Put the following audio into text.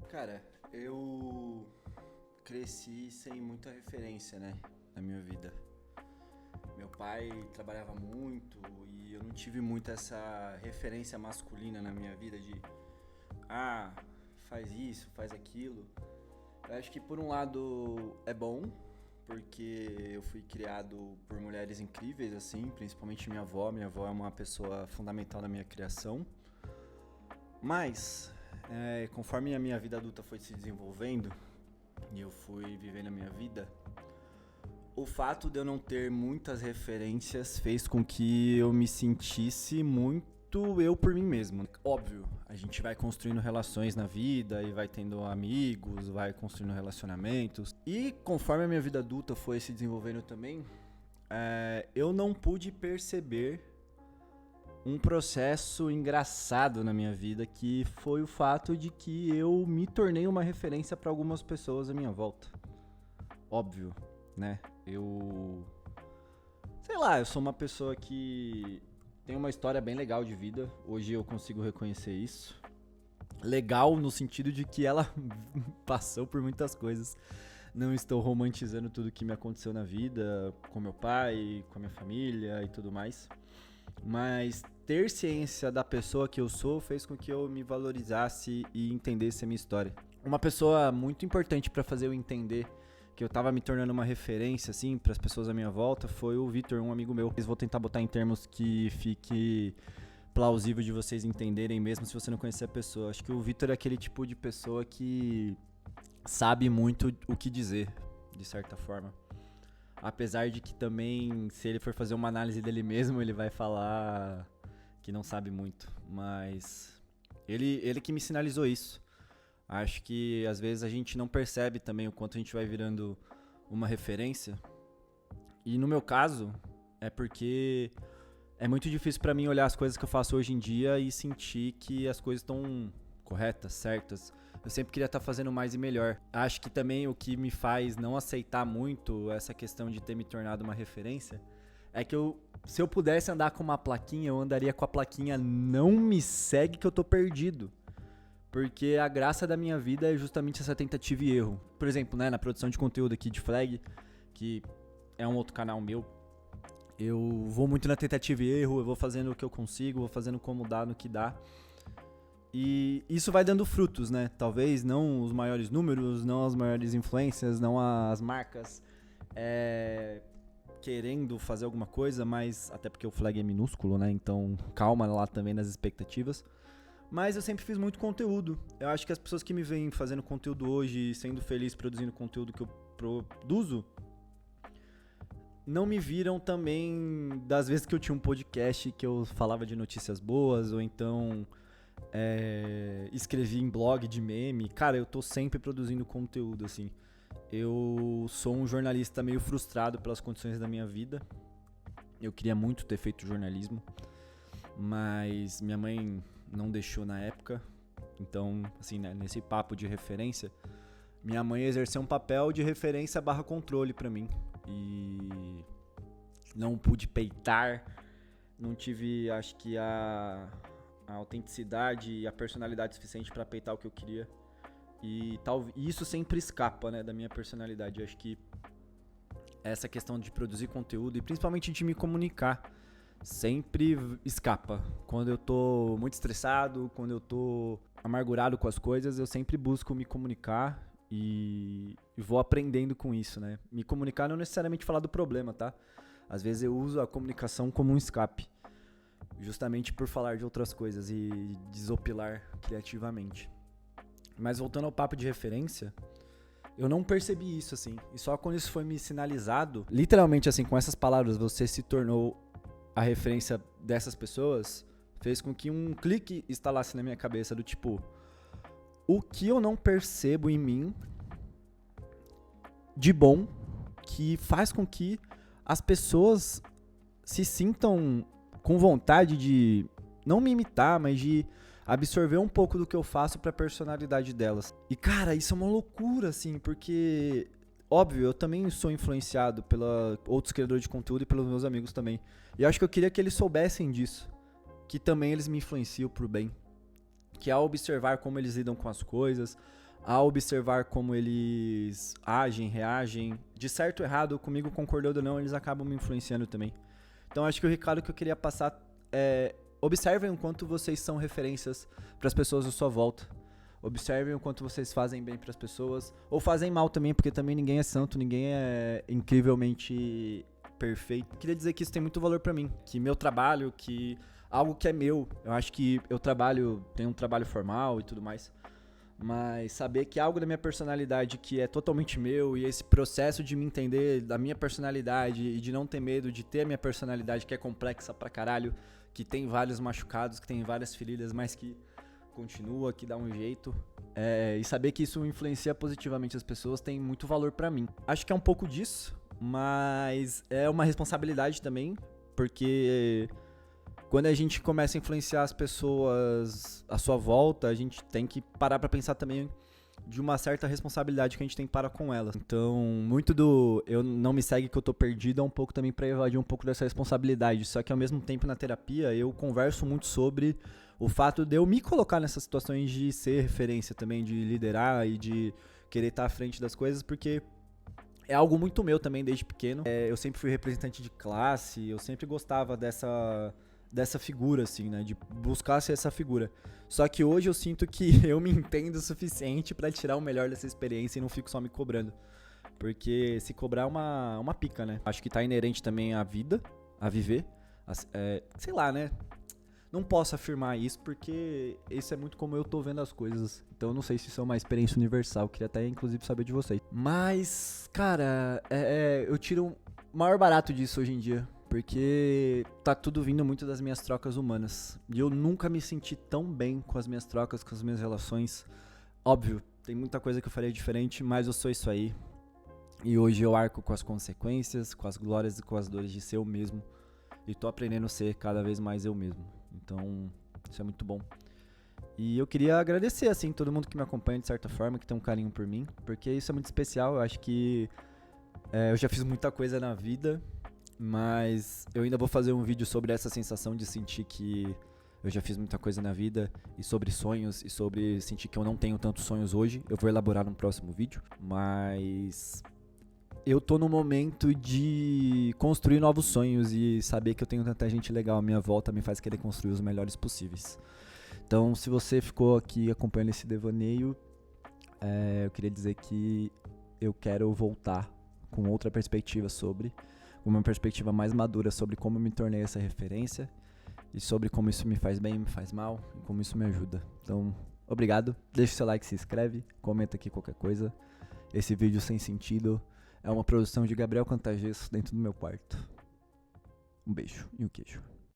Cara, eu cresci sem muita referência, né, na minha vida. Meu pai trabalhava muito e eu não tive muito essa referência masculina na minha vida de, ah, faz isso, faz aquilo. Eu acho que por um lado é bom, porque eu fui criado por mulheres incríveis, assim, principalmente minha avó. Minha avó é uma pessoa fundamental na minha criação. Mas, conforme a minha vida adulta foi se desenvolvendo e eu fui vivendo a minha vida, o fato de eu não ter muitas referências fez com que eu me sentisse muito eu por mim mesmo. Óbvio, a gente vai construindo relações na vida e vai tendo amigos, vai construindo relacionamentos. E conforme a minha vida adulta foi se desenvolvendo também, eu não pude perceber um processo engraçado na minha vida, que foi o fato de que eu me tornei uma referência para algumas pessoas à minha volta. Óbvio, né? Sei lá, eu sou uma pessoa que tem uma história bem legal de vida. Hoje eu consigo reconhecer isso. Legal no sentido de que ela passou por muitas coisas. Não estou romantizando tudo que me aconteceu na vida, com meu pai, com a minha família e tudo mais. Mas ter ciência da pessoa que eu sou fez com que eu me valorizasse e entendesse a minha história. Uma pessoa muito importante para fazer eu entender que eu tava me tornando uma referência, assim, para as pessoas à minha volta, foi o Vitor, um amigo meu. Vou tentar botar em termos que fique plausível de vocês entenderem, mesmo se você não conhecer a pessoa. Acho que o Vitor é aquele tipo de pessoa que sabe muito o que dizer, de certa forma. Apesar de que também, se ele for fazer uma análise dele mesmo, ele vai falar que não sabe muito. Mas ele que me sinalizou isso. Acho que às vezes a gente não percebe também o quanto a gente vai virando uma referência. E no meu caso, é porque é muito difícil pra mim olhar as coisas que eu faço hoje em dia e sentir que as coisas estão corretas, certas. Eu sempre queria estar fazendo mais e melhor. Acho que também o que me faz não aceitar muito essa questão de ter me tornado uma referência é que se eu pudesse andar com uma plaquinha, eu andaria com a plaquinha "não me segue que eu tô perdido". Porque a graça da minha vida é justamente essa tentativa e erro. Por exemplo, né, na produção de conteúdo aqui de Flag, que é um outro canal meu, eu vou muito na tentativa e erro, eu vou fazendo o que eu consigo, vou fazendo como dá, no que dá. E isso vai dando frutos, né? Talvez não os maiores números, não as maiores influências, não as marcas querendo fazer alguma coisa, mas até porque o Flag é minúsculo, né? Então calma lá também nas expectativas. Mas eu sempre fiz muito conteúdo. Eu acho que as pessoas que me veem fazendo conteúdo hoje, sendo feliz produzindo conteúdo que eu produzo, não me viram também das vezes que eu tinha um podcast que eu falava de notícias boas, ou então escrevi em blog de meme. Cara, eu tô sempre produzindo conteúdo, assim. Eu sou um jornalista meio frustrado pelas condições da minha vida. Eu queria muito ter feito jornalismo, mas minha mãe não deixou na época. Então, assim, né, nesse papo de referência, minha mãe exerceu um papel de referência / controle pra mim. E não pude peitar, não tive, acho que a autenticidade e a personalidade suficiente pra peitar o que eu queria. E isso sempre escapa, né, da minha personalidade. Eu acho que essa questão de produzir conteúdo e principalmente de me comunicar sempre escapa. Quando eu tô muito estressado, quando eu tô amargurado com as coisas, eu sempre busco me comunicar e vou aprendendo com isso, né? Me comunicar não necessariamente falar do problema, tá? Às vezes eu uso a comunicação como um escape, justamente por falar de outras coisas e desopilar criativamente. Mas voltando ao papo de referência, eu não percebi isso, assim. E só quando isso foi me sinalizado, literalmente, assim, com essas palavras, você se tornou a referência dessas pessoas, fez com que um clique instalasse na minha cabeça do tipo, o que eu não percebo em mim de bom que faz com que as pessoas se sintam com vontade de não me imitar, mas de absorver um pouco do que eu faço pra personalidade delas. E cara, isso é uma loucura, assim, porque óbvio, eu também sou influenciado pelos outros criadores de conteúdo e pelos meus amigos também. E eu acho que eu queria que eles soubessem disso. Que também eles me influenciam pro bem. Que ao observar como eles lidam com as coisas, a observar como eles agem, reagem, de certo ou errado, comigo concordando ou não, eles acabam me influenciando também. Então acho que o recado que eu queria passar é: observem o quanto vocês são referências para as pessoas à sua volta. Observem o quanto vocês fazem bem para as pessoas, ou fazem mal também, porque também ninguém é santo, ninguém é incrivelmente perfeito. Queria dizer que isso tem muito valor para mim, que meu trabalho, que algo que é meu, eu acho que eu tenho um trabalho formal e tudo mais, mas saber que algo da minha personalidade que é totalmente meu, e esse processo de me entender da minha personalidade e de não ter medo de ter a minha personalidade, que é complexa pra caralho, que tem vários machucados, que tem várias feridas, mas que continua, que dá um jeito, e saber que isso influencia positivamente as pessoas tem muito valor pra mim. Acho que é um pouco disso, mas é uma responsabilidade também, porque quando a gente começa a influenciar as pessoas à sua volta, a gente tem que parar pra pensar também de uma certa responsabilidade que a gente tem para com elas. Então, muito do eu não me segue que eu tô perdido é um pouco também pra evadir um pouco dessa responsabilidade. Só que ao mesmo tempo na terapia eu converso muito sobre o fato de eu me colocar nessas situações de ser referência também, de liderar e de querer estar à frente das coisas, porque é algo muito meu também desde pequeno. Eu sempre fui representante de classe, eu sempre gostava dessa figura, assim, né? De buscar ser essa figura. Só que hoje eu sinto que eu me entendo o suficiente pra tirar o melhor dessa experiência e não fico só me cobrando. Porque se cobrar é uma pica, né? Acho que tá inerente também à vida, a viver. Sei lá, né? Não posso afirmar isso porque isso é muito como eu tô vendo as coisas. Então eu não sei se isso é uma experiência universal. Queria até, inclusive, saber de vocês. Mas, cara, eu tiro o maior barato disso hoje em dia. Porque tá tudo vindo muito das minhas trocas humanas. E eu nunca me senti tão bem com as minhas trocas, com as minhas relações. Óbvio, tem muita coisa que eu faria diferente, mas eu sou isso aí. E hoje eu arco com as consequências, com as glórias e com as dores de ser eu mesmo. E tô aprendendo a ser cada vez mais eu mesmo. Então, isso é muito bom. E eu queria agradecer, assim, todo mundo que me acompanha de certa forma, que tem um carinho por mim. Porque isso é muito especial. Eu acho que eu já fiz muita coisa na vida, mas eu ainda vou fazer um vídeo sobre essa sensação de sentir que eu já fiz muita coisa na vida, e sobre sonhos, e sobre sentir que eu não tenho tantos sonhos hoje. Eu vou elaborar num próximo vídeo, mas eu tô no momento de construir novos sonhos, e saber que eu tenho tanta gente legal à minha volta me faz querer construir os melhores possíveis. Então, se você ficou aqui acompanhando esse devaneio, eu queria dizer que eu quero voltar com outra perspectiva uma perspectiva mais madura sobre como eu me tornei essa referência e sobre como isso me faz bem, me faz mal e como isso me ajuda. Então, obrigado, deixa o seu like, se inscreve, comenta aqui qualquer coisa. Esse vídeo sem sentido é uma produção de Gabriel Cantagesso dentro do meu quarto. Um beijo e um queijo.